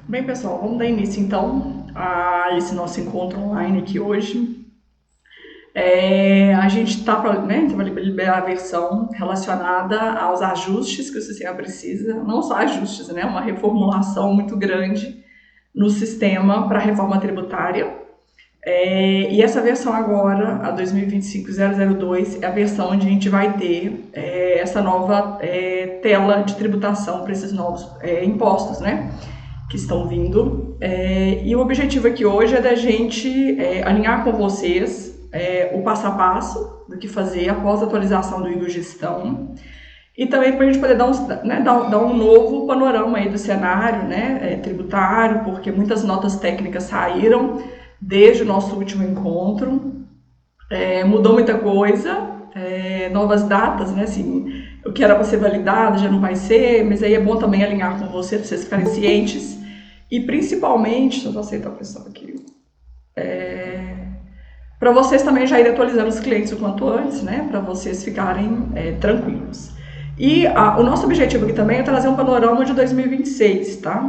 Bem, pessoal, vamos dar início então a esse nosso encontro online aqui hoje. A gente está para liberar a versão relacionada aos ajustes que o sistema precisa, não só ajustes, né? Uma reformulação muito grande no sistema para a reforma tributária. E essa versão agora, a 2025.002, é a versão onde a gente vai ter essa nova tela de tributação para esses novos impostos, né? Que estão vindo. E o objetivo aqui hoje é da gente alinhar com vocês o passo a passo do que fazer após a atualização do Gestão e também para a gente poder dar um novo panorama aí do cenário, né, tributário, porque muitas notas técnicas saíram desde o nosso último encontro, mudou muita coisa, novas datas, né, assim, o que era para ser validado já não vai ser, mas aí é bom também alinhar com vocês, para vocês ficarem cientes. E principalmente, deixa eu só aceitar a pressão aqui, para vocês também já irem atualizando os clientes o quanto antes, né? Para vocês ficarem tranquilos. E o nosso objetivo aqui também é trazer um panorama de 2026, tá?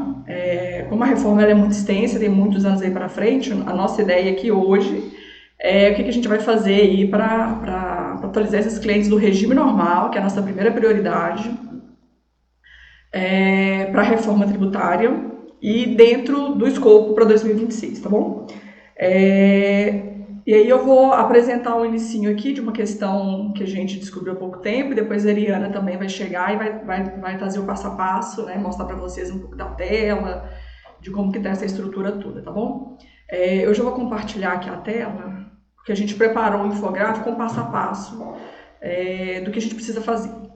Como a reforma ela é muito extensa, tem muitos anos aí para frente, a nossa ideia aqui hoje é o que a gente vai fazer aí para atualizar esses clientes do regime normal, que é a nossa primeira prioridade, para a reforma tributária, e dentro do escopo para 2026, tá bom? E aí eu vou apresentar um inicinho aqui de uma questão que a gente descobriu há pouco tempo, e depois a Ariana também vai chegar e vai trazer o passo a passo, né? Mostrar para vocês um pouco da tela, de como que tá essa estrutura toda, tá bom? Eu já vou compartilhar aqui a tela, porque a gente preparou um infográfico com passo a passo do que a gente precisa fazer.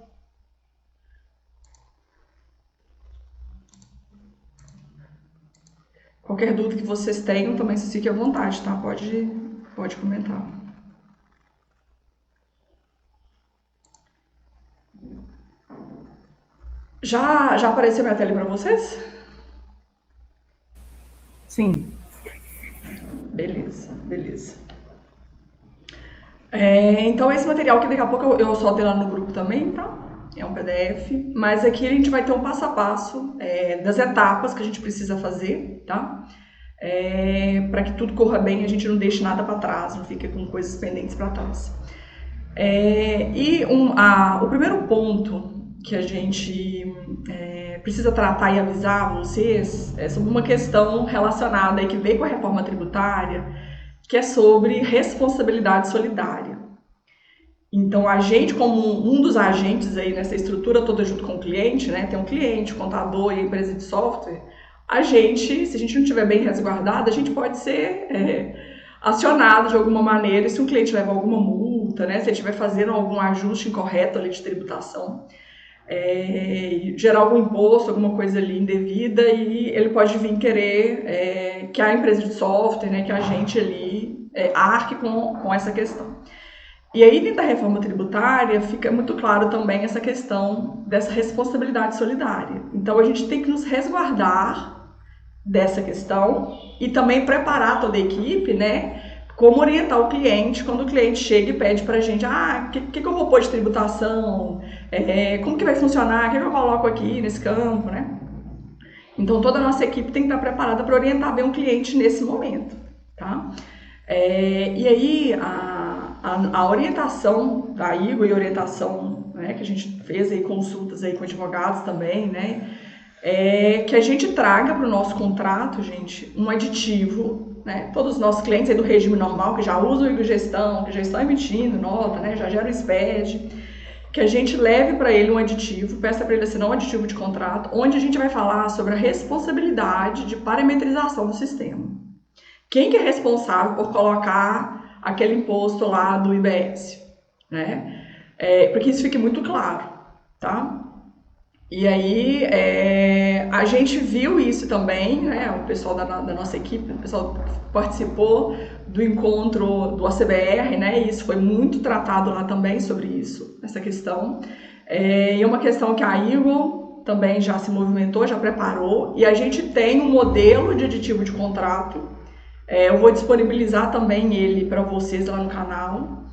Qualquer dúvida que vocês tenham, também se fiquem à vontade, tá? Pode comentar. Já apareceu minha tela para vocês? Sim. Beleza. Então, esse material que daqui a pouco eu solto lá no grupo também, tá? É um PDF, mas aqui a gente vai ter um passo a passo das etapas que a gente precisa fazer, tá? Para que tudo corra bem, a gente não deixe nada para trás, não fique com coisas pendentes para trás. O primeiro ponto que a gente precisa tratar e avisar vocês é sobre uma questão relacionada aí que veio com a reforma tributária, que é sobre responsabilidade solidária. Então, a gente, como um dos agentes aí nessa estrutura toda junto com o cliente, né, tem um cliente, o contador e a empresa de software, se a gente não estiver bem resguardado, a gente pode ser acionado de alguma maneira se um cliente leva alguma multa, né, se ele estiver fazendo algum ajuste incorreto ali de tributação, gerar algum imposto, alguma coisa ali indevida, e ele pode vir querer que a empresa de software, né, que a gente ali arque com essa questão. E aí, dentro da reforma tributária, fica muito claro também essa questão dessa responsabilidade solidária. Então, a gente tem que nos resguardar dessa questão e também preparar toda a equipe, né? Como orientar o cliente quando o cliente chega e pede para a gente, o que eu vou pôr de tributação? Como que vai funcionar? O que eu coloco aqui nesse campo, né? Então, toda a nossa equipe tem que estar preparada para orientar bem o cliente nesse momento, tá? E aí, a orientação da IGO e orientação, né, que a gente fez aí, consultas aí com advogados também, né, que a gente traga para o nosso contrato, gente, um aditivo, né, todos os nossos clientes aí do regime normal, que já usam o Gestão, que já estão emitindo nota, né, já geram o SPED, que a gente leve para ele um aditivo, peça para ele assinar um aditivo de contrato, onde a gente vai falar sobre a responsabilidade de parametrização do sistema. Quem que é responsável por colocar aquele imposto lá do IBS, né? Porque isso fique muito claro, tá? E aí, a gente viu isso também, né? O pessoal da nossa equipe, o pessoal participou do encontro do ACBR, né? E isso foi muito tratado lá também sobre isso, essa questão. E é uma questão que a IGO também já se movimentou, já preparou, e a gente tem um modelo de aditivo de contrato. Eu vou disponibilizar também ele para vocês lá no canal,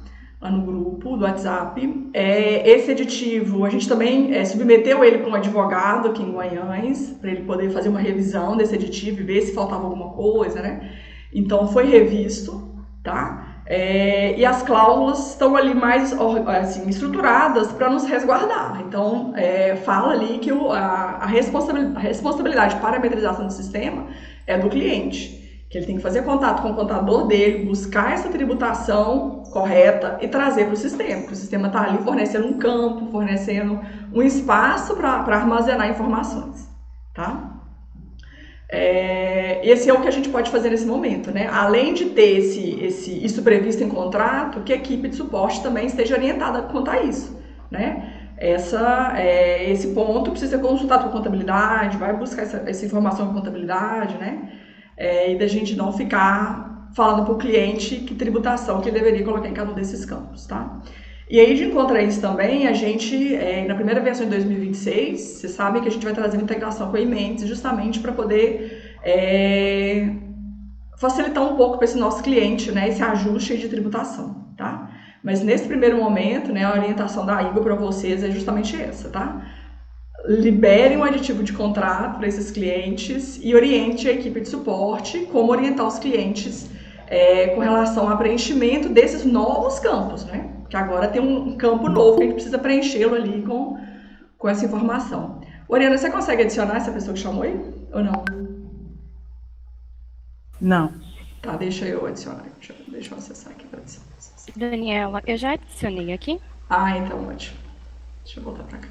lá no grupo do WhatsApp. Esse aditivo, a gente também submeteu ele para um advogado aqui em Guanhães, para ele poder fazer uma revisão desse aditivo e ver se faltava alguma coisa, né? Então foi revisto, tá? E as cláusulas estão ali mais assim, estruturadas para nos resguardar. Então, fala ali que a responsabilidade de parametrização do sistema é do cliente, que ele tem que fazer contato com o contador dele, buscar essa tributação correta e trazer para o sistema, porque o sistema está ali fornecendo um campo, fornecendo um espaço para armazenar informações, tá? Esse é o que a gente pode fazer nesse momento, né? Além de ter isso previsto em contrato, que a equipe de suporte também esteja orientada quanto a isso, né? Esse ponto precisa ser consultado com a contabilidade, vai buscar essa informação com a contabilidade, né? E da gente não ficar falando para o cliente que tributação que ele deveria colocar em cada um desses campos, tá? E aí, de encontro a isso também, a gente, na primeira versão de 2026, vocês sabem que a gente vai trazer uma integração com a Imendes justamente para poder facilitar um pouco para esse nosso cliente, né, esse ajuste de tributação, tá? Mas nesse primeiro momento, né, a orientação da IGA para vocês é justamente essa, tá? Liberem um aditivo de contrato para esses clientes e oriente a equipe de suporte como orientar os clientes com relação ao preenchimento desses novos campos, né? Que agora tem um campo novo que a gente precisa preenchê-lo ali com essa informação. Oriana, você consegue adicionar essa pessoa que chamou aí? Ou não? Não. Tá, deixa eu adicionar. Deixa eu acessar aqui para adicionar. Daniela, eu já adicionei aqui. Ah, então ótimo. Deixa eu voltar para cá.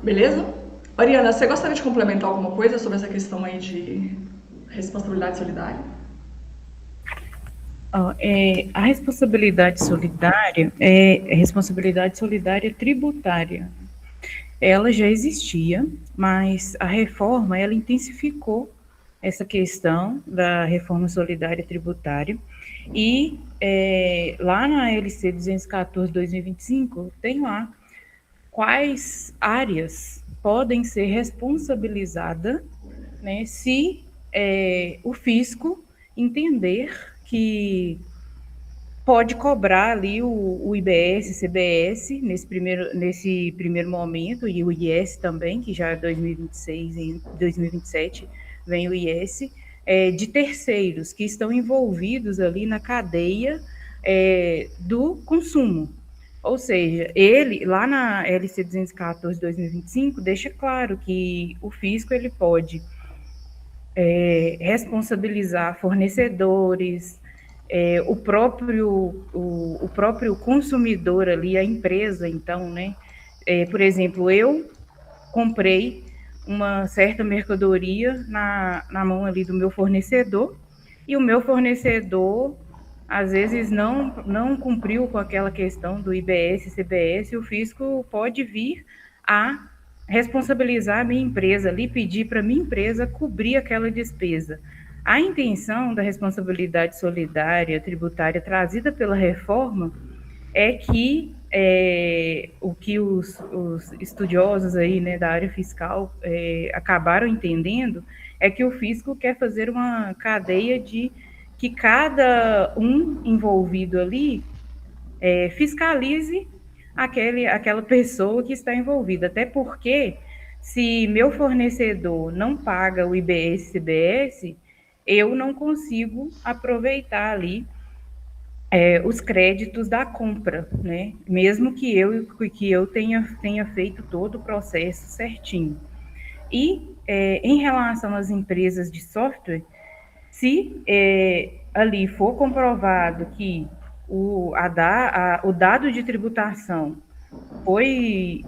Beleza? Oriana, você gostaria de complementar alguma coisa sobre essa questão aí de responsabilidade solidária? A responsabilidade solidária é responsabilidade solidária tributária. Ela já existia, mas a reforma, ela intensificou essa questão da reforma solidária tributária e lá na LC 214/2025 tem lá quais áreas podem ser responsabilizadas, né, se o fisco entender que pode cobrar ali o IBS, CBS nesse primeiro momento, e o IS também, que já é 2026 e 2027 vem o IS, de terceiros que estão envolvidos ali na cadeia do consumo. Ou seja, ele, lá na LC 214/2025, deixa claro que o fisco ele pode responsabilizar fornecedores, o próprio consumidor ali, a empresa, então, né? Por exemplo, eu comprei uma certa mercadoria na mão ali do meu fornecedor, e o meu fornecedor, às vezes, não cumpriu com aquela questão do IBS, CBS, e o fisco pode vir a responsabilizar a minha empresa ali, pedir para a minha empresa cobrir aquela despesa. A intenção da responsabilidade solidária tributária trazida pela reforma é que o que os estudiosos aí, né, da área fiscal acabaram entendendo é que o fisco quer fazer uma cadeia de que cada um envolvido ali fiscalize aquela pessoa que está envolvida, até porque se meu fornecedor não paga o IBS, CBS, eu não consigo aproveitar ali os créditos da compra, né? Mesmo que eu tenha feito todo o processo certinho. E em relação às empresas de software, se ali for comprovado que o dado de tributação foi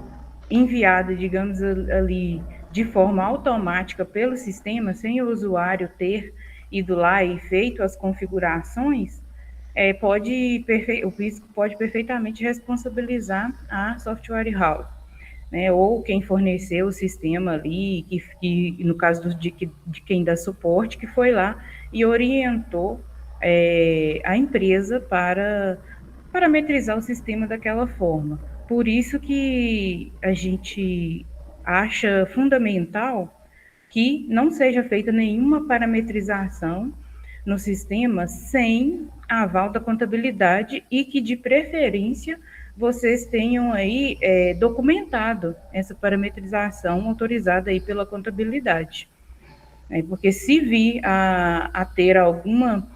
enviado, digamos ali, de forma automática pelo sistema, sem o usuário ter ido lá e feito as configurações, o fisco pode perfeitamente responsabilizar a software house, né, ou quem forneceu o sistema ali, que no caso de quem dá suporte, que foi lá e orientou a empresa para parametrizar o sistema daquela forma. Por isso que a gente acha fundamental que não seja feita nenhuma parametrização no sistema sem aval da contabilidade e que, de preferência, vocês tenham aí documentado essa parametrização autorizada aí pela contabilidade. Porque se vir a ter alguma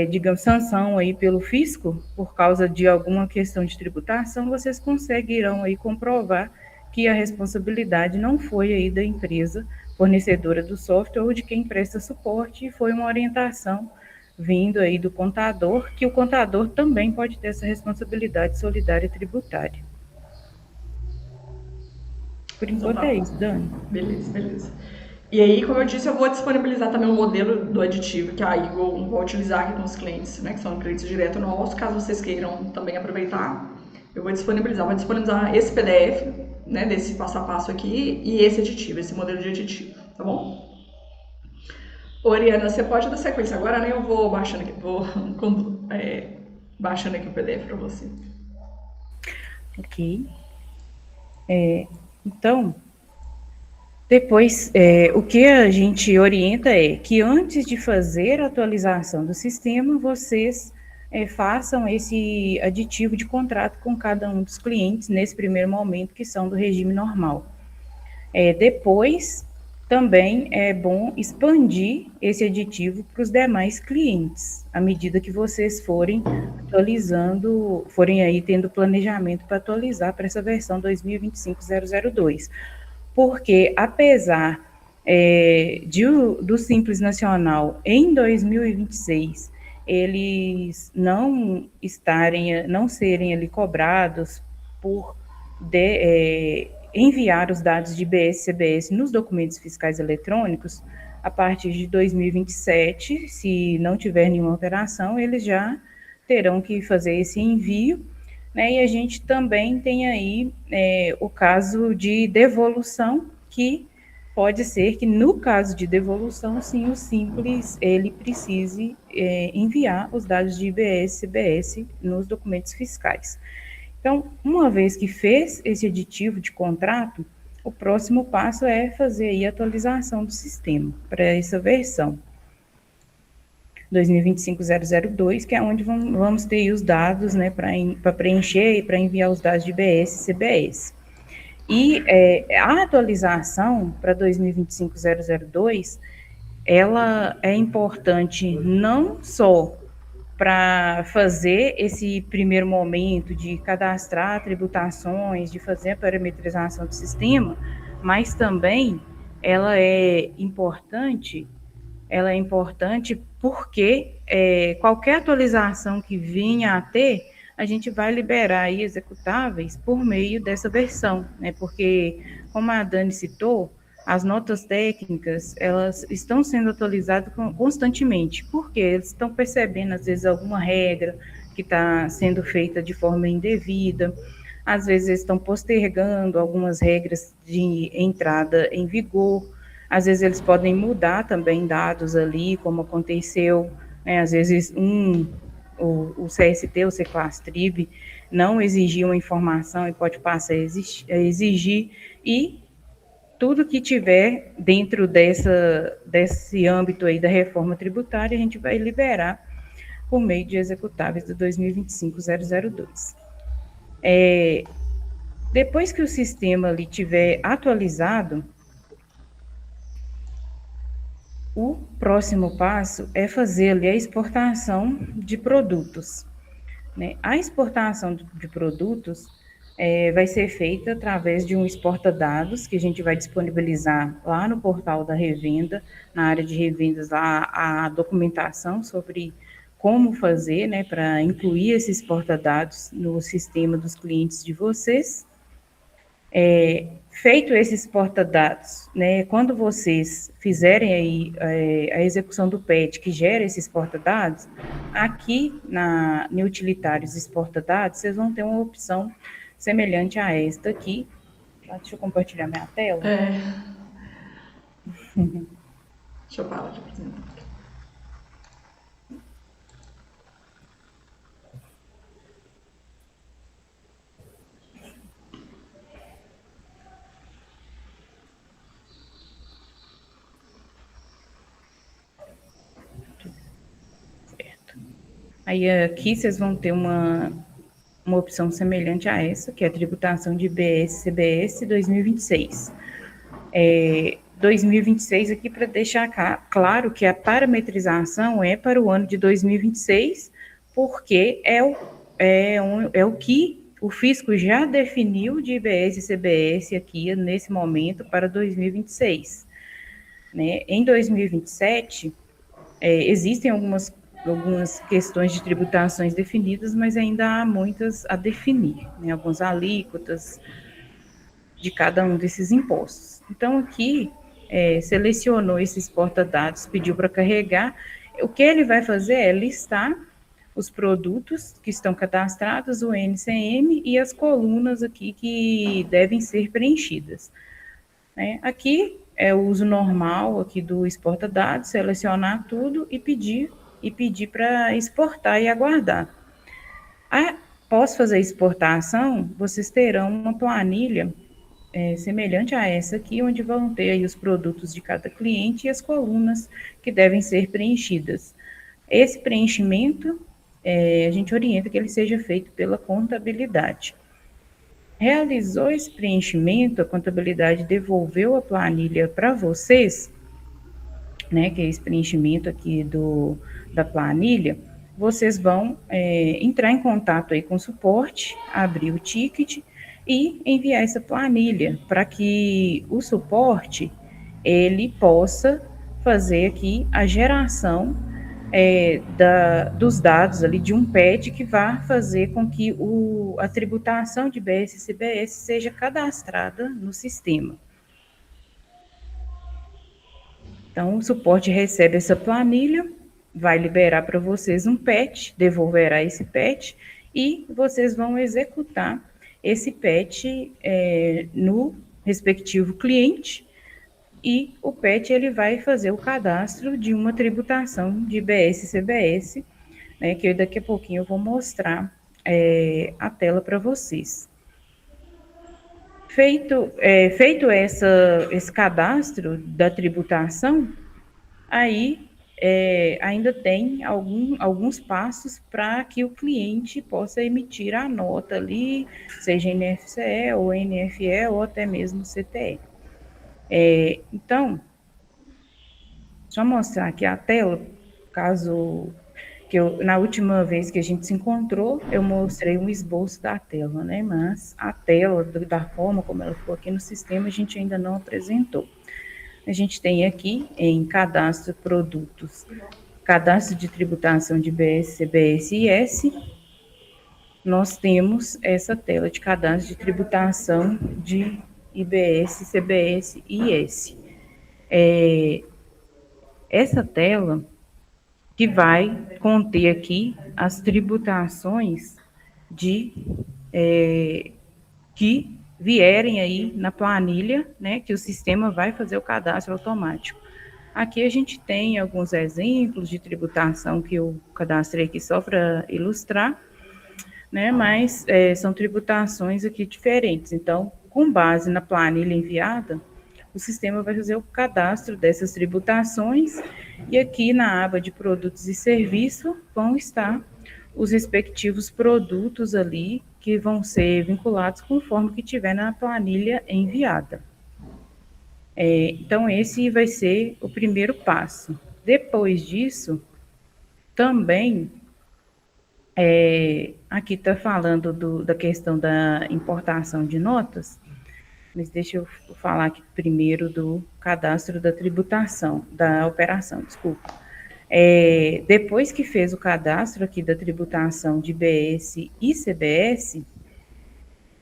digamos, sanção aí pelo fisco, por causa de alguma questão de tributação, vocês conseguirão aí comprovar que a responsabilidade não foi aí da empresa fornecedora do software ou de quem presta suporte, e foi uma orientação vindo aí do contador, que o contador também pode ter essa responsabilidade solidária tributária. Por enquanto é isso, Dani. Beleza. E aí, como eu disse, eu vou disponibilizar também um modelo do aditivo que a Eagle vai utilizar aqui com os clientes, né, que são clientes direto nossos, caso vocês queiram também aproveitar. Eu vou disponibilizar esse PDF, né, desse passo a passo aqui, e esse aditivo, esse modelo de aditivo, tá bom? Oriana, você pode dar sequência agora, né? Eu vou baixando aqui, baixando aqui o PDF para você. Ok. Então, depois, o que a gente orienta é que antes de fazer a atualização do sistema, vocês façam esse aditivo de contrato com cada um dos clientes nesse primeiro momento, que são do regime normal. Depois, também é bom expandir esse aditivo para os demais clientes, à medida que vocês forem atualizando, forem aí tendo planejamento para atualizar para essa versão 2025.002. Porque, apesar do Simples Nacional em 2026, eles não serem ali cobrados por enviar os dados de IBS e CBS nos documentos fiscais eletrônicos, a partir de 2027, se não tiver nenhuma alteração, eles já terão que fazer esse envio, né? E a gente também tem aí o caso de devolução, que pode ser que, no caso de devolução, sim, o Simples, ele precise enviar os dados de IBS e CBS nos documentos fiscais. Então, uma vez que fez esse aditivo de contrato, o próximo passo é fazer aí a atualização do sistema para essa versão 2025.002, que é onde vamos ter os dados, né, para preencher e para enviar os dados de IBS e CBS. E a atualização para 2025.002, ela é importante não só para fazer esse primeiro momento de cadastrar tributações, de fazer a parametrização do sistema, mas também ela é importante porque qualquer atualização que venha a ter, a gente vai liberar aí executáveis por meio dessa versão, né? Porque, como a Dani citou, as notas técnicas, elas estão sendo atualizadas constantemente, porque eles estão percebendo, às vezes, alguma regra que está sendo feita de forma indevida, às vezes eles estão postergando algumas regras de entrada em vigor, às vezes eles podem mudar também dados ali, como aconteceu, né? Às vezes o CST, o C-Class-Trib, não exigia uma informação e pode passar a exigir, e tudo que tiver dentro desse âmbito aí da reforma tributária, a gente vai liberar por meio de executáveis do 2025.002. Depois que o sistema ali tiver atualizado, o próximo passo é fazer ali a exportação de produtos, né? A exportação de produtos vai ser feita através de um exporta-dados, que a gente vai disponibilizar lá no portal da revenda, na área de revendas, lá a documentação sobre como fazer, né, para incluir esse exporta-dados no sistema dos clientes de vocês. Feito esse exporta-dados, né, quando vocês fizerem aí a execução do PET, que gera esse exporta-dados, aqui no utilitários exporta-dados, vocês vão ter uma opção semelhante a esta aqui. Deixa eu compartilhar minha tela. Deixa eu parar de apresentar. Aí aqui vocês vão ter uma opção semelhante a essa, que é a tributação de IBS-CBS 2026. 2026 aqui para deixar claro que a parametrização é para o ano de 2026, porque é o que o fisco já definiu de IBS e CBS aqui nesse momento para 2026. Né? Em 2027, existem algumas questões de tributações definidas, mas ainda há muitas a definir, né? Algumas alíquotas de cada um desses impostos. Então, aqui, selecionou esses porta-dados, pediu para carregar. O que ele vai fazer é listar os produtos que estão cadastrados, o NCM e as colunas aqui que devem ser preenchidas. Né? Aqui é o uso normal aqui do exporta-dados, selecionar tudo e pedir para exportar e aguardar. Após fazer a exportação, vocês terão uma planilha semelhante a essa aqui, onde vão ter aí os produtos de cada cliente e as colunas que devem ser preenchidas. Esse preenchimento, a gente orienta que ele seja feito pela contabilidade. Realizou esse preenchimento, a contabilidade devolveu a planilha para vocês, né, que é esse preenchimento aqui da planilha, vocês vão entrar em contato aí com o suporte, abrir o ticket e enviar essa planilha para que o suporte ele possa fazer aqui a geração dos dados ali de um PET que vai fazer com que a tributação de IBS e CBS seja cadastrada no sistema. Então, o suporte recebe essa planilha, vai liberar para vocês um PET, devolverá esse PET e vocês vão executar esse PET no respectivo cliente e o PET ele vai fazer o cadastro de uma tributação de IBS e CBS, né, que daqui a pouquinho eu vou mostrar a tela para vocês. Feito esse cadastro da tributação, aí ainda tem alguns passos para que o cliente possa emitir a nota ali, seja NFCE ou NFE ou até mesmo CTE. Então, só mostrar aqui a tela, caso que na última vez que a gente se encontrou, eu mostrei um esboço da tela, né? Mas a tela, da forma como ela ficou aqui no sistema, a gente ainda não apresentou. A gente tem aqui em cadastro produtos, cadastro de tributação de IBS, CBS e IS, nós temos essa tela de cadastro de tributação de IBS, CBS e IS. Essa tela que vai conter aqui as tributações que vierem aí na planilha, né, que o sistema vai fazer o cadastro automático. Aqui a gente tem alguns exemplos de tributação que eu cadastrei aqui só para ilustrar, né, mas são tributações aqui diferentes. Então, com base na planilha enviada, o sistema vai fazer o cadastro dessas tributações e aqui na aba de produtos e serviços vão estar os respectivos produtos ali que vão ser vinculados conforme que tiver na planilha enviada. Então, esse vai ser o primeiro passo. Depois disso, também, aqui está falando da questão da importação de notas, mas deixa eu falar aqui primeiro do cadastro da tributação, da operação, desculpa. Depois que fez o cadastro aqui da tributação de IBS e CBS,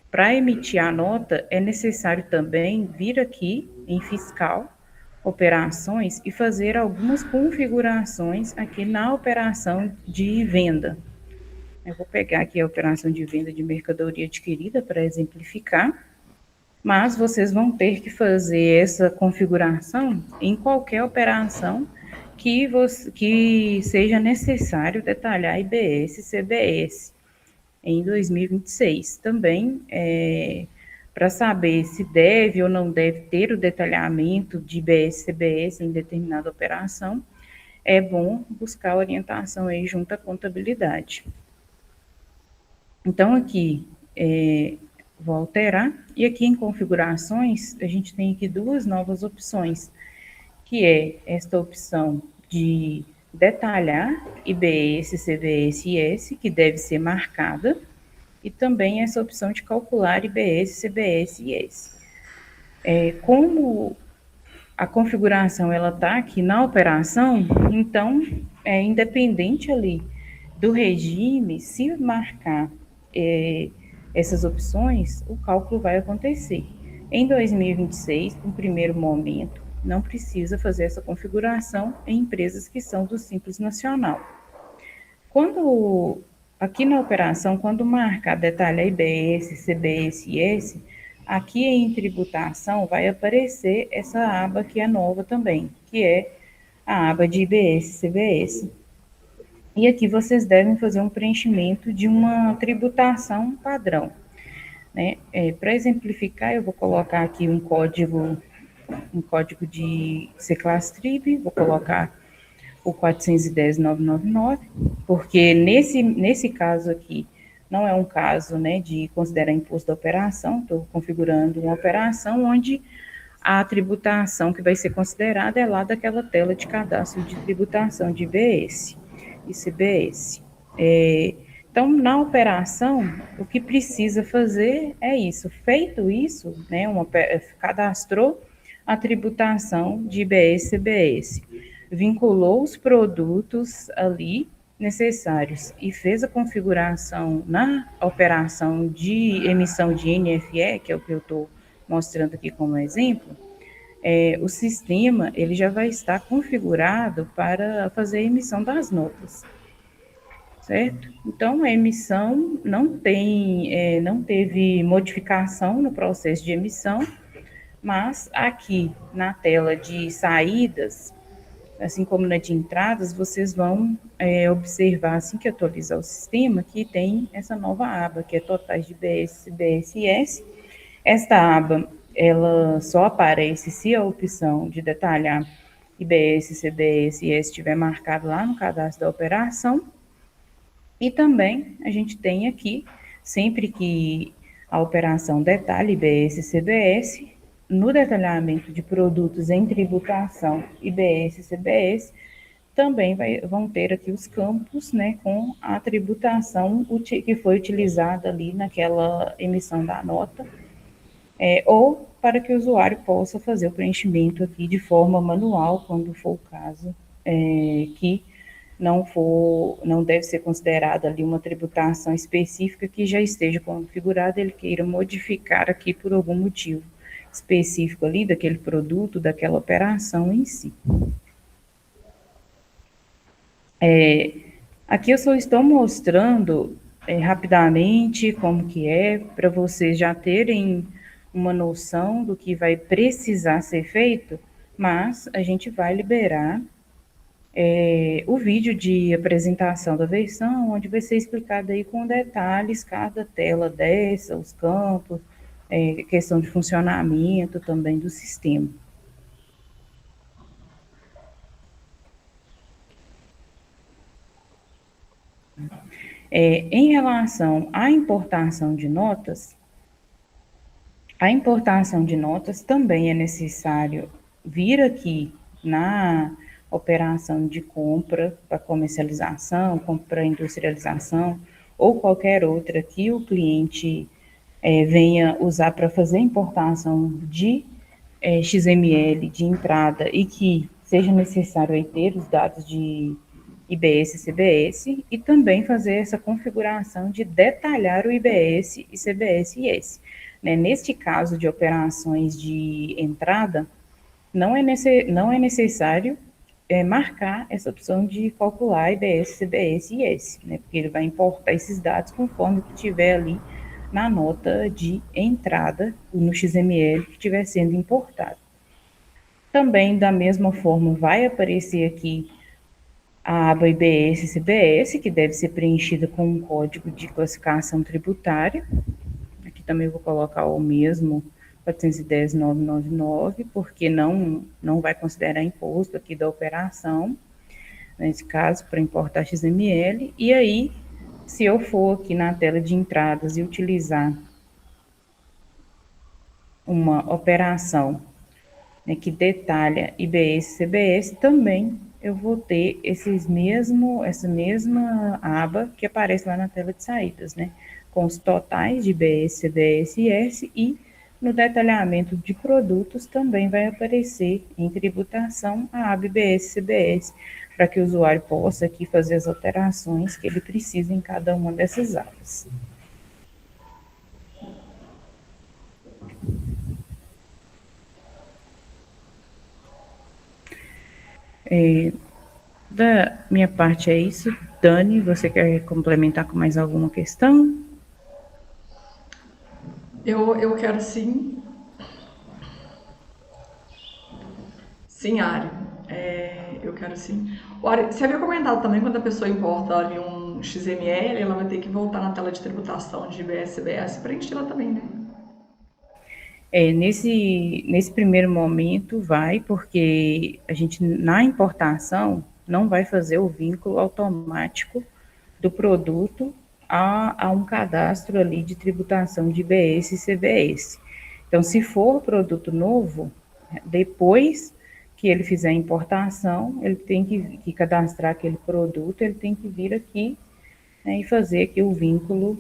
para emitir a nota, é necessário também vir aqui em fiscal, operações, e fazer algumas configurações aqui na operação de venda. Eu vou pegar aqui a operação de venda de mercadoria adquirida para exemplificar, mas vocês vão ter que fazer essa configuração em qualquer operação que seja necessário detalhar IBS e CBS em 2026. Também, para saber se deve ou não deve ter o detalhamento de IBS e CBS em determinada operação, é bom buscar orientação aí junto à contabilidade. Então, aqui, vou alterar, e aqui em configurações, a gente tem aqui duas novas opções, que é esta opção de detalhar IBS, CBS e IS, que deve ser marcada, e também essa opção de calcular IBS, CBS e IS. Como a configuração ela está aqui na operação, então é independente ali do regime, se marcar essas opções, o cálculo vai acontecer. Em 2026, no primeiro momento, não precisa fazer essa configuração em empresas que são do Simples Nacional. Quando, aqui na operação, quando marcar detalhe IBS, CBS e IS, aqui em tributação vai aparecer essa aba que é nova também, que é a aba de IBS, CBS. E aqui vocês devem fazer um preenchimento de uma tributação padrão. Né? Para exemplificar, eu vou colocar aqui um código de C-Class-Trib, vou colocar o 410.999, porque nesse caso aqui, não é um caso, né, de considerar imposto da operação, estou configurando uma operação onde a tributação que vai ser considerada é lá daquela tela de cadastro de tributação de IBS e CBS. Então, na operação, o que precisa fazer é isso. Feito isso, né, cadastrou a tributação de IBS e CBS, vinculou os produtos ali necessários e fez a configuração na operação de emissão de NFE, que é o que eu estou mostrando aqui como exemplo, o sistema ele já vai estar configurado para fazer a emissão das notas, certo? Então, a emissão não teve modificação no processo de emissão, mas aqui na tela de saídas, assim como na de entradas, vocês vão observar, assim que atualizar o sistema, que tem essa nova aba, que é totais de IBS, CBS e IS. Esta aba, ela só aparece se a opção de detalhar IBS, CBS e IS estiver marcado lá no cadastro da operação. E também a gente tem aqui, sempre que a operação detalha IBS, CBS, no detalhamento de produtos em tributação IBS e CBS, também vão ter aqui os campos, né, com a tributação que foi utilizada ali naquela emissão da nota, ou para que o usuário possa fazer o preenchimento aqui de forma manual, quando for o caso, que não deve ser considerada ali uma tributação específica que já esteja configurada, ele queira modificar aqui por algum motivo específico ali daquele produto, daquela operação em si. Aqui eu só estou mostrando rapidamente como que é, para vocês já terem uma noção do que vai precisar ser feito, mas a gente vai liberar o vídeo de apresentação da versão, onde vai ser explicado aí com detalhes cada tela dessa, os campos, questão de funcionamento também do sistema. Em relação à importação de notas, a importação de notas também é necessário vir aqui na operação de compra para comercialização, compra para industrialização, ou qualquer outra que o cliente venha usar para fazer importação de XML de entrada e que seja necessário aí ter os dados de IBS e CBS, e também fazer essa configuração de detalhar o IBS e CBS e IS. Né? Neste caso de operações de entrada, não é necessário marcar essa opção de calcular IBS, CBS e IS, né? Porque ele vai importar esses dados conforme o que tiver ali na nota de entrada, no XML que estiver sendo importado. Também, da mesma forma, vai aparecer aqui a aba IBS e CBS, que deve ser preenchida com um código de classificação tributária. Aqui também vou colocar o mesmo 410.999, porque não vai considerar imposto aqui da operação. nesse caso, para importar XML, e aí, se eu for aqui na tela de entradas e utilizar uma operação, né, que detalha IBS e CBS, também eu vou ter essa mesma aba que aparece lá na tela de saídas, né, com os totais de IBS, CBS e S, e no detalhamento de produtos também vai aparecer em tributação a aba IBS e CBS, para que o usuário possa aqui fazer as alterações que ele precisa em cada uma dessas abas. Da minha parte é isso. Dani, você quer complementar com mais alguma questão? Eu quero sim. Sim, Ari. Eu quero sim. Ari, você havia comentado também quando a pessoa importa ali um XML, ela vai ter que voltar na tela de tributação de IBS e CBS para preencher lá também, né? Nesse primeiro momento vai, porque a gente, na importação, não vai fazer o vínculo automático do produto a um cadastro ali de tributação de IBS e CBS. Então, se for produto novo, depois que ele fizer a importação, ele tem que cadastrar aquele produto, ele tem que vir aqui, né, e fazer aqui o vínculo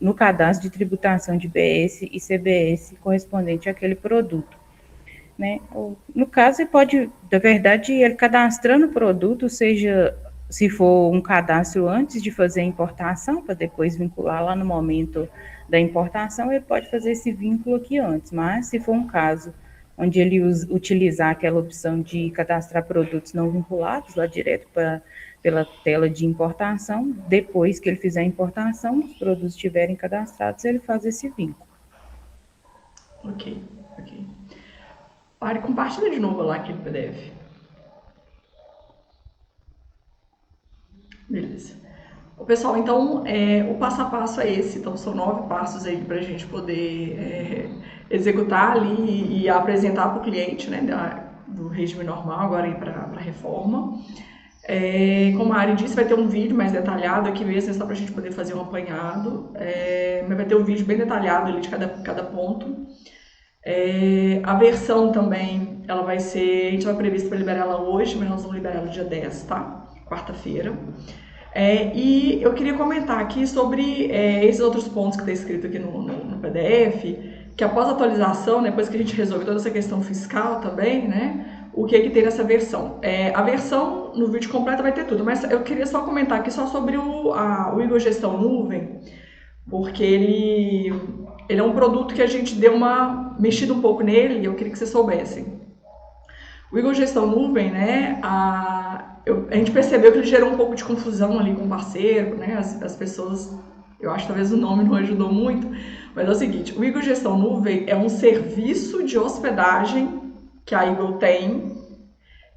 no cadastro de tributação de IBS e CBS correspondente àquele produto. Né? No caso, ele pode, na verdade, ele cadastrando o produto, seja se for um cadastro antes de fazer a importação, para depois vincular lá no momento da importação, ele pode fazer esse vínculo aqui antes, mas se for um caso onde ele utilizar aquela opção de cadastrar produtos não vinculados, lá direto pela tela de importação, depois que ele fizer a importação, os produtos estiverem cadastrados, ele faz esse vínculo. Ok. Ari, compartilha de novo lá aquele PDF. Beleza. Pessoal, então, o passo a passo é esse. Então, são 9 passos aí para a gente poder executar ali e apresentar para o cliente, né, do regime normal agora aí para a reforma. Como a Ari disse, vai ter um vídeo mais detalhado aqui mesmo, só para a gente poder fazer um apanhado. Mas vai ter um vídeo bem detalhado ali de cada ponto. A versão também, ela vai ser, a gente vai previsto para liberar ela hoje, mas nós vamos liberar ela dia 10, tá? Quarta-feira. E eu queria comentar aqui sobre esses outros pontos que está escrito aqui no PDF, que após a atualização, depois que a gente resolve toda essa questão fiscal também, né, o que tem nessa versão. A versão no vídeo completo vai ter tudo, mas eu queria só comentar aqui só sobre o Igor Gestão Nuvem, porque ele é um produto que a gente deu uma mexida um pouco nele e eu queria que vocês soubessem. O Igor Gestão Nuvem, né, a gente percebeu que ele gerou um pouco de confusão ali com o parceiro, né, as pessoas, eu acho que talvez o nome não ajudou muito, mas é o seguinte, o Igor Gestão Nuvem é um serviço de hospedagem que a Igor tem,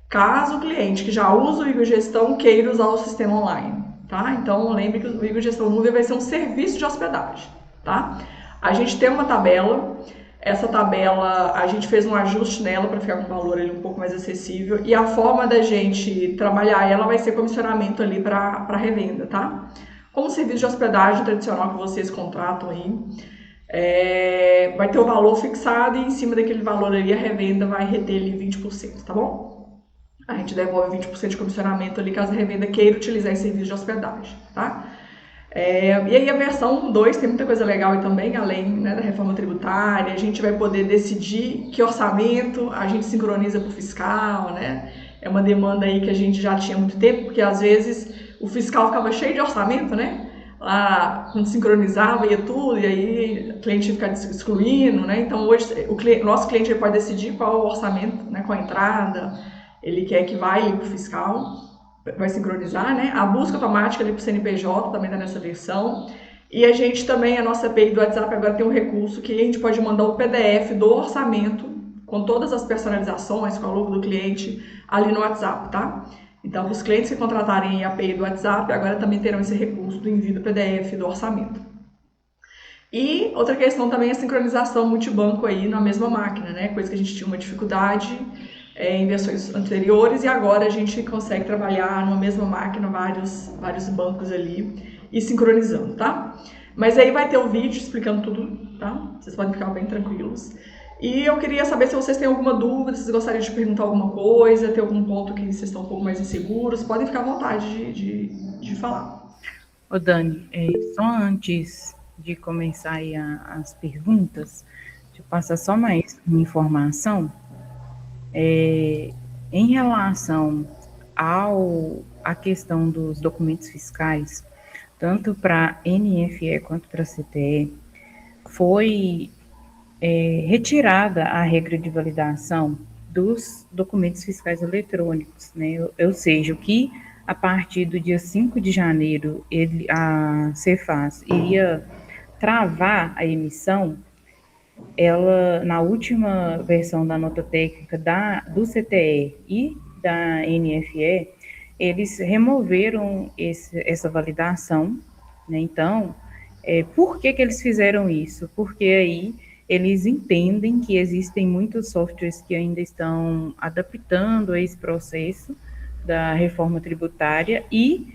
caso o cliente que já usa o Igor Gestão queira usar o sistema online, tá? Então, lembre que o Igor Gestão Nuvem vai ser um serviço de hospedagem, tá? A gente tem uma tabela, essa tabela a gente fez um ajuste nela para ficar com um valor ali um pouco mais acessível e a forma da gente trabalhar ela vai ser comissionamento ali para revenda, tá? Como serviço de hospedagem tradicional que vocês contratam aí, vai ter o valor fixado e em cima daquele valor ali a revenda vai reter ali 20%, tá bom? A gente devolve 20% de comissionamento ali caso a revenda queira utilizar esse serviço de hospedagem, tá? E aí a versão 2 tem muita coisa legal aí também, além, né, da reforma tributária, a gente vai poder decidir que orçamento a gente sincroniza para o fiscal, né? É uma demanda aí que a gente já tinha há muito tempo, porque às vezes o fiscal ficava cheio de orçamento, né? Lá, quando sincronizava, ia tudo, e aí o cliente ia ficar excluindo, né? Então hoje o nosso cliente pode decidir qual o orçamento, né, com a entrada, ele quer que vai para o fiscal. Vai sincronizar, né? A busca automática ali para o CNPJ também está nessa versão. E a gente também, a nossa API do WhatsApp agora tem um recurso que a gente pode mandar o PDF do orçamento com todas as personalizações, com a logo do cliente ali no WhatsApp, tá? Então, os clientes que contratarem a API do WhatsApp agora também terão esse recurso do envio do PDF do orçamento. E outra questão também é a sincronização multibanco aí na mesma máquina, né? Coisa que a gente tinha uma dificuldade. em versões anteriores, e agora a gente consegue trabalhar numa mesma máquina, vários bancos ali, e sincronizando, tá? Mas aí vai ter o vídeo explicando tudo, tá? Vocês podem ficar bem tranquilos. E eu queria saber se vocês têm alguma dúvida, se vocês gostariam de perguntar alguma coisa, ter algum ponto que vocês estão um pouco mais inseguros, podem ficar à vontade de falar. Ô Dani, só antes de começar aí as perguntas, deixa eu passar só mais uma informação. Em relação à questão dos documentos fiscais, tanto para NFE quanto para CTE, foi retirada a regra de validação dos documentos fiscais eletrônicos, né? Ou seja, o que a partir do dia 5 de janeiro a Cefaz iria travar a emissão, ela, na última versão da nota técnica do CTE e da NFE, eles removeram essa validação, né? Então, por que eles fizeram isso? Porque aí eles entendem que existem muitos softwares que ainda estão adaptando a esse processo da reforma tributária e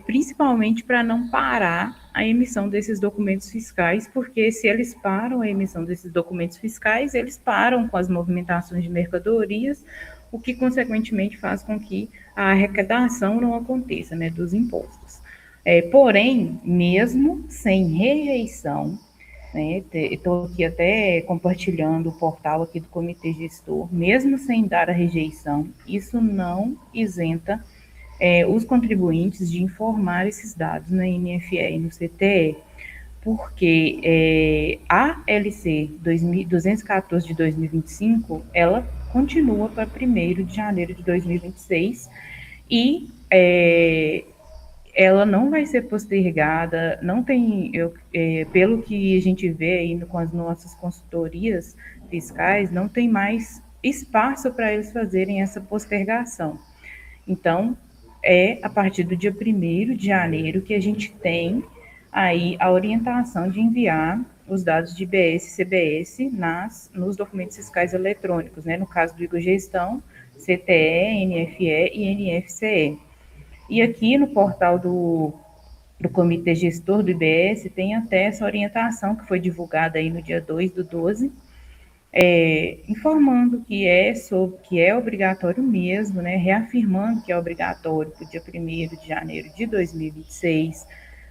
principalmente para não parar a emissão desses documentos fiscais, porque se eles param a emissão desses documentos fiscais, eles param com as movimentações de mercadorias, o que consequentemente faz com que a arrecadação não aconteça, né, dos impostos. Porém, mesmo sem rejeição, né, estou aqui até compartilhando o portal aqui do Comitê Gestor, mesmo sem dar a rejeição, isso não isenta os contribuintes de informar esses dados na NFE e no CTE, porque a LC 214 de 2025, ela continua para 1º de janeiro de 2026 e ela não vai ser postergada, não tem, pelo que a gente vê aí com as nossas consultorias fiscais, não tem mais espaço para eles fazerem essa postergação. Então, a partir do dia 1º de janeiro que a gente tem aí a orientação de enviar os dados de IBS e CBS nos documentos fiscais eletrônicos, né? No caso do Igogestão, CTE, NFE e NFCE. E aqui no portal do Comitê Gestor do IBS tem até essa orientação que foi divulgada aí no dia 2/12, informando que é obrigatório mesmo, né, reafirmando que é obrigatório para o dia 1º de janeiro de 2026.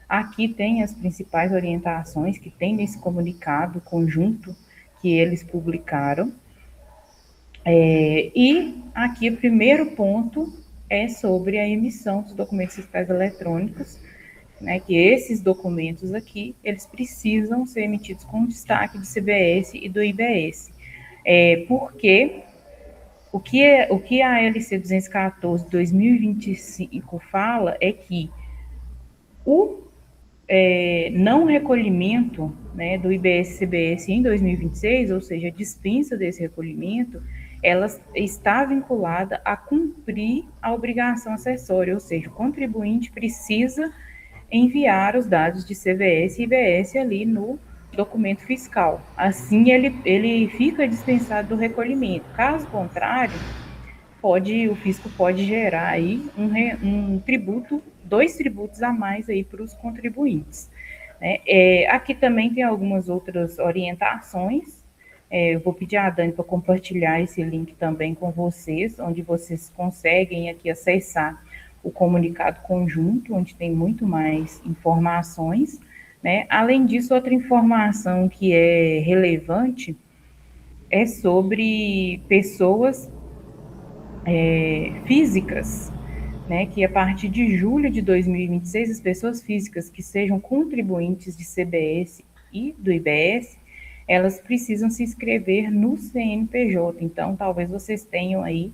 Aqui tem as principais orientações que tem nesse comunicado conjunto que eles publicaram. E aqui o primeiro ponto é sobre a emissão dos documentos fiscais eletrônicos, né, que esses documentos aqui, eles precisam ser emitidos com destaque do CBS e do IBS, porque o que a LC 214 de 2025 fala é que o não recolhimento, né, do IBS e CBS em 2026, ou seja, a dispensa desse recolhimento, ela está vinculada a cumprir a obrigação acessória, ou seja, o contribuinte precisa enviar os dados de CBS e IBS ali no documento fiscal. Assim, ele fica dispensado do recolhimento. Caso contrário, o fisco pode gerar aí um tributo, 2 tributos a mais aí para os contribuintes, né? Aqui também tem algumas outras orientações. Eu vou pedir a Dani para compartilhar esse link também com vocês, onde vocês conseguem aqui acessar o comunicado conjunto, onde tem muito mais informações, né? Além disso, outra informação que é relevante é sobre pessoas físicas, né? Que a partir de julho de 2026, as pessoas físicas que sejam contribuintes de CBS e do IBS, elas precisam se inscrever no CNPJ. Então, talvez vocês tenham aí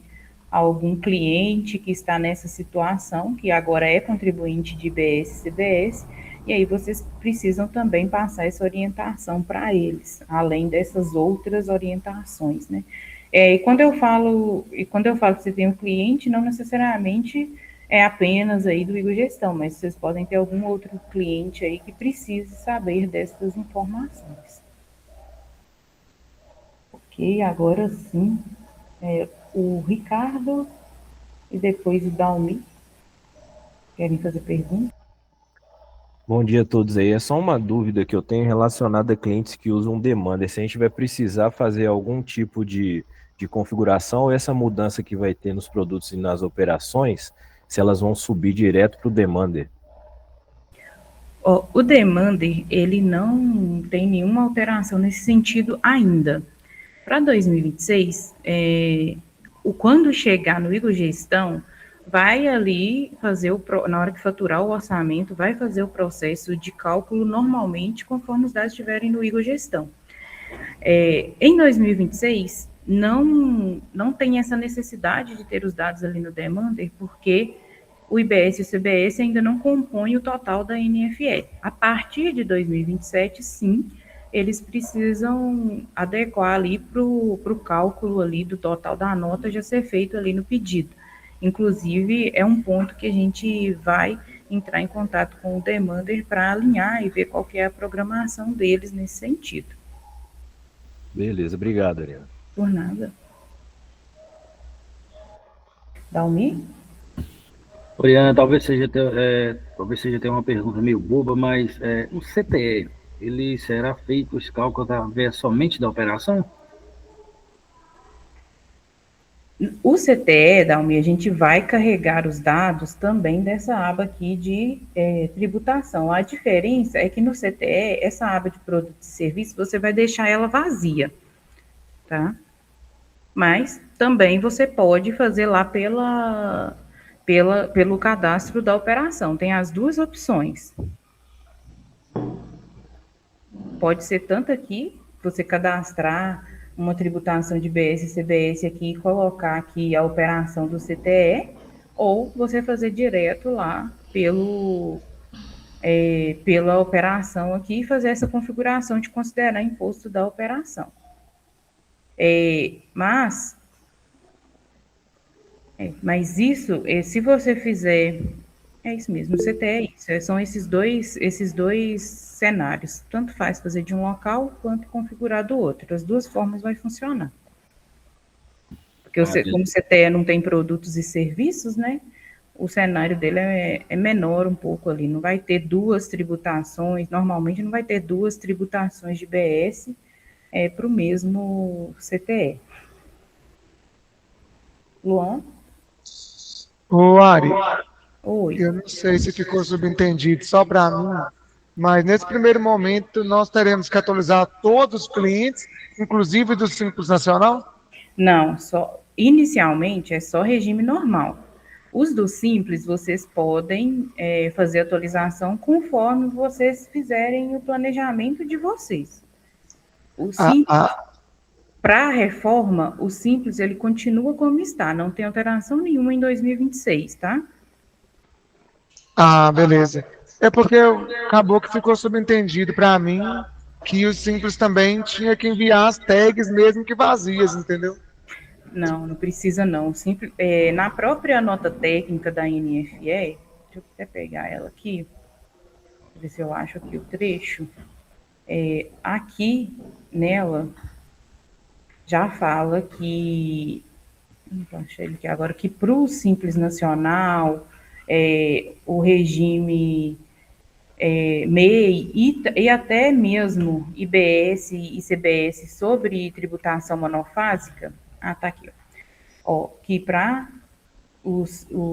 algum cliente que está nessa situação, que agora é contribuinte de IBS e CBS, e aí vocês precisam também passar essa orientação para eles, além dessas outras orientações, né? E quando eu falo que você tem um cliente, não necessariamente é apenas aí do Igogestão, mas vocês podem ter algum outro cliente aí que precise saber dessas informações. Ok, agora sim. O Ricardo e depois o Dalmi. Querem fazer pergunta? Bom dia a todos aí. É só uma dúvida que eu tenho relacionada a clientes que usam Demander. Se a gente vai precisar fazer algum tipo de configuração ou essa mudança que vai ter nos produtos e nas operações, se elas vão subir direto para o Demander. O Demander, ele não tem nenhuma alteração nesse sentido ainda. Para 2026, quando chegar no Igor Gestão, vai ali fazer, na hora que faturar o orçamento, vai fazer o processo de cálculo normalmente, conforme os dados estiverem no Igor Gestão. Em 2026, não tem essa necessidade de ter os dados ali no Demander, porque o IBS e o CBS ainda não compõem o total da NFE. A partir de 2027, sim, eles precisam adequar ali para o cálculo ali do total da nota já ser feito ali no pedido. Inclusive, é um ponto que a gente vai entrar em contato com o Demander para alinhar e ver qual que é a programação deles nesse sentido. Beleza, obrigado, Ariana. Por nada. Dalmi? Oriana, talvez seja até uma pergunta meio boba, mas o CTE, ele será feito esse cálculo através somente da operação? O CTE, Dalmi, a gente vai carregar os dados também dessa aba aqui de tributação. A diferença é que no CTE, essa aba de produtos e serviços, você vai deixar ela vazia, tá? Mas também você pode fazer lá pelo cadastro da operação. Tem as duas opções. Pode ser tanto aqui, você cadastrar uma tributação de BS e CBS aqui e colocar aqui a operação do CTE, ou você fazer direto lá pela operação aqui e fazer essa configuração de considerar imposto da operação. Mas isso, se você fizer, é isso mesmo, o CTE é isso, são esses dois cenários, tanto faz fazer de um local quanto configurar do outro, as duas formas vai funcionar. Porque como o CTE não tem produtos e serviços, né, o cenário dele é menor um pouco ali, não vai ter duas tributações, normalmente não vai ter duas tributações de BS para o mesmo CTE. Luan? Ô, Ari, Oi. eu não sei se ficou subentendido só para mim, mas nesse primeiro momento nós teremos que atualizar todos os clientes, inclusive do Simples Nacional? Não, inicialmente é só regime normal. Os do Simples, vocês podem fazer atualização conforme vocês fizerem o planejamento de vocês. O Simples, para a reforma, o Simples, ele continua como está, não tem alteração nenhuma em 2026, tá? Ah, beleza. É porque acabou que ficou subentendido para mim que o Simples também tinha que enviar as tags mesmo que vazias, entendeu? Não precisa não. Na própria nota técnica da NFE, deixa eu até pegar ela aqui, ver se eu acho aqui o trecho. Aqui nela já fala que, não achei ele aqui agora, que para o Simples Nacional, o regime MEI e até mesmo IBS e CBS sobre tributação monofásica, tá aqui, ó, que para o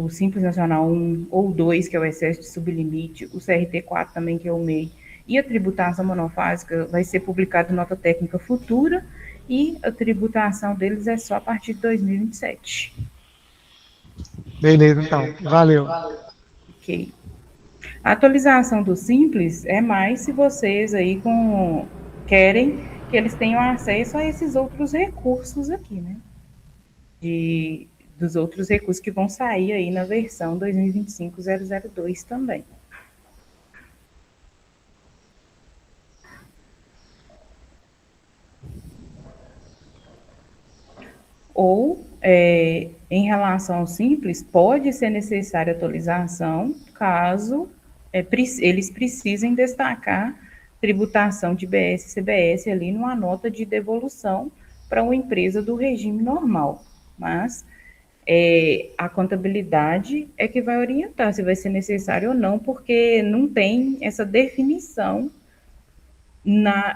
Simples Nacional 1 ou 2, que é o excesso de sublimite, o CRT 4 também, que é o MEI, e a tributação monofásica vai ser publicada em nota técnica futura, e a tributação deles é só a partir de 2027. Beleza, então. Valeu. Ok. A atualização do Simples é mais se vocês aí querem que eles tenham acesso a esses outros recursos aqui, né? Dos outros recursos que vão sair aí na versão 2025-002 também. Ou, em relação ao Simples, pode ser necessária atualização caso eles precisem destacar tributação de BS e CBS ali numa nota de devolução para uma empresa do regime normal. mas a contabilidade é que vai orientar se vai ser necessário ou não, porque não tem essa definição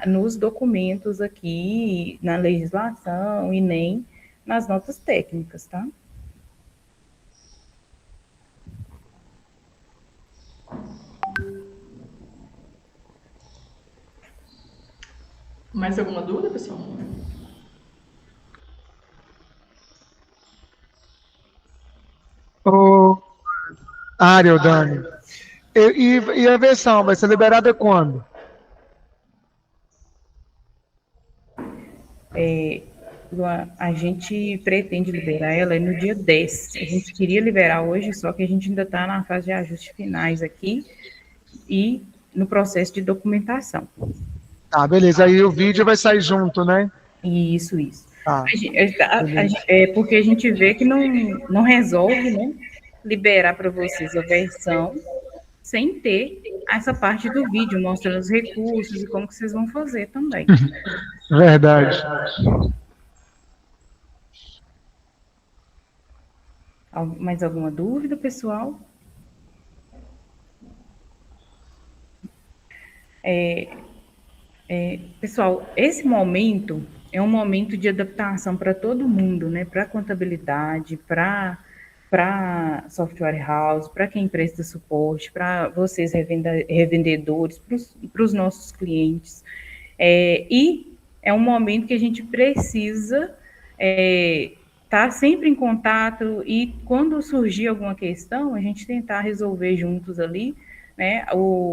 nos documentos aqui, na legislação e nem nas notas técnicas, tá? Mais alguma dúvida, pessoal? Ô, Ariel, Dani. E a versão vai ser liberada quando? A gente pretende liberar ela no dia 10. A gente queria liberar hoje, só que a gente ainda está na fase de ajustes finais aqui e no processo de documentação. Tá, beleza. Aí o vídeo vai sair junto, né? Isso. Tá. Porque a gente vê que não resolve, né, liberar para vocês a versão sem ter essa parte do vídeo, mostrando os recursos e como que vocês vão fazer também. Verdade. Mais alguma dúvida, pessoal? Pessoal, esse momento é um momento de adaptação para todo mundo, né? Para contabilidade, para software house, para quem presta suporte, para vocês revendedores, para os nossos clientes. E é um momento que a gente precisa estar sempre em contato e quando surgir alguma questão, a gente tentar resolver juntos ali, né?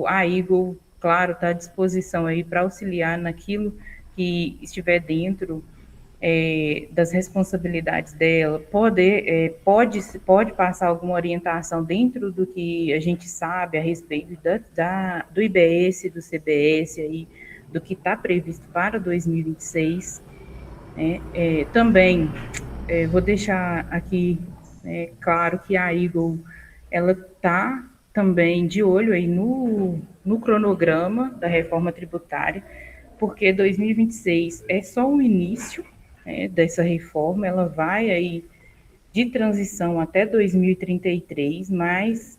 A Eagle, claro, está à disposição aí para auxiliar naquilo que estiver dentro das responsabilidades dela, pode passar alguma orientação dentro do que a gente sabe a respeito do IBS, do CBS, aí, do que está previsto para 2026. Também vou deixar aqui claro que a Eagle ela está também de olho aí no cronograma da reforma tributária, porque 2026 é só o início dessa reforma, ela vai aí de transição até 2033, mas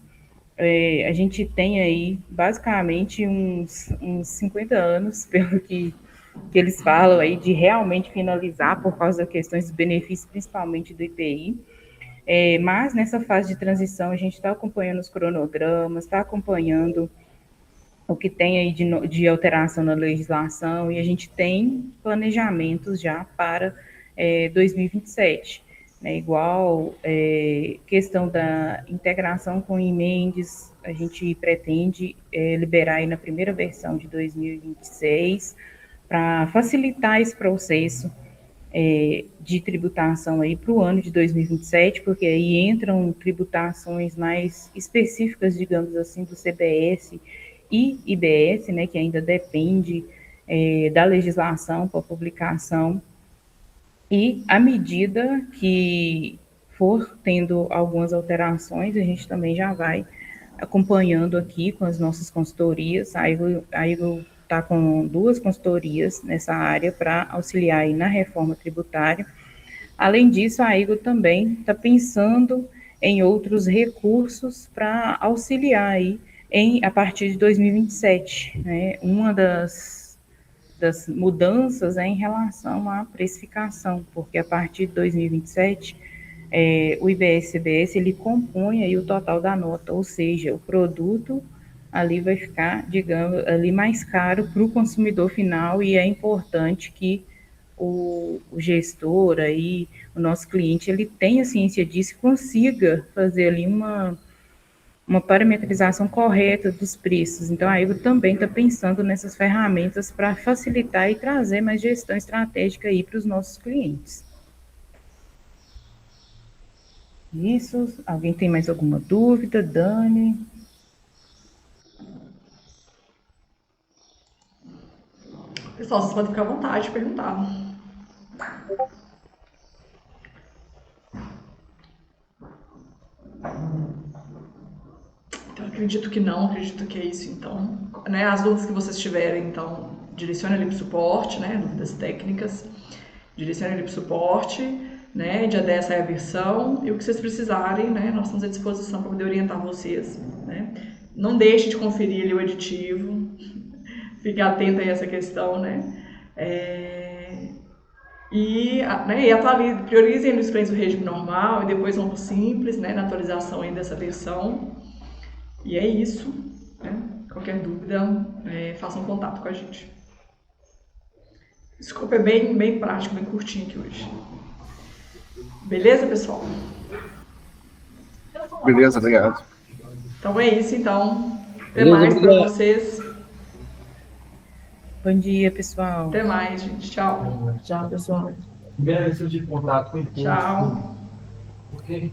a gente tem aí basicamente uns 50 anos, pelo que eles falam aí, de realmente finalizar por causa das questões dos benefícios, principalmente do IPI. Mas nessa fase de transição a gente está acompanhando os cronogramas, está acompanhando o que tem aí de alteração na legislação, e a gente tem planejamentos já para 2027, né? Igual questão da integração com emendes, a gente pretende liberar aí na primeira versão de 2026, para facilitar esse processo de tributação aí para o ano de 2027, porque aí entram tributações mais específicas, digamos assim, do CBS e IBS, né, que ainda depende da legislação para publicação, e à medida que for tendo algumas alterações, a gente também já vai acompanhando aqui com as nossas consultorias. A Eagle está com 2 consultorias nessa área para auxiliar aí na reforma tributária. Além disso, a Eagle também está pensando em outros recursos para auxiliar aí a partir de 2027, né? Uma das mudanças é em relação à precificação, porque a partir de 2027, o IBS-CBS, ele compõe aí o total da nota, ou seja, o produto ali vai ficar, digamos, ali mais caro para o consumidor final, e é importante que o gestor aí, o nosso cliente, ele tenha ciência disso e consiga fazer ali uma parametrização correta dos preços. Então, a Eagle também está pensando nessas ferramentas para facilitar e trazer mais gestão estratégica aí para os nossos clientes. Isso, alguém tem mais alguma dúvida? Dani? Pessoal, vocês podem ficar à vontade de perguntar. Então, acredito que não, acredito que é isso, então. Né, as dúvidas que vocês tiverem, então, direcione ali para o suporte, né, dúvidas técnicas. direcione ele para o suporte, né, dia 10 sai a versão, e o que vocês precisarem, né, nós estamos à disposição para poder orientar vocês, né. Não deixe de conferir ali o aditivo, fique atento a essa questão, né, e atualize, priorizem nos clientes do regime normal e depois vão para o simples, né, na atualização ainda dessa versão, e é isso, né, qualquer dúvida, façam contato com a gente. O escopo é bem prático, bem curtinho aqui hoje. Beleza, pessoal? Beleza, obrigado. Então é isso, então. Até Beleza, mais para obrigado. vocês. Bom dia, pessoal. Até mais, gente. Tchau. Tchau, pessoal. Primeira vez que eu tive contato com o Tchau. Ok.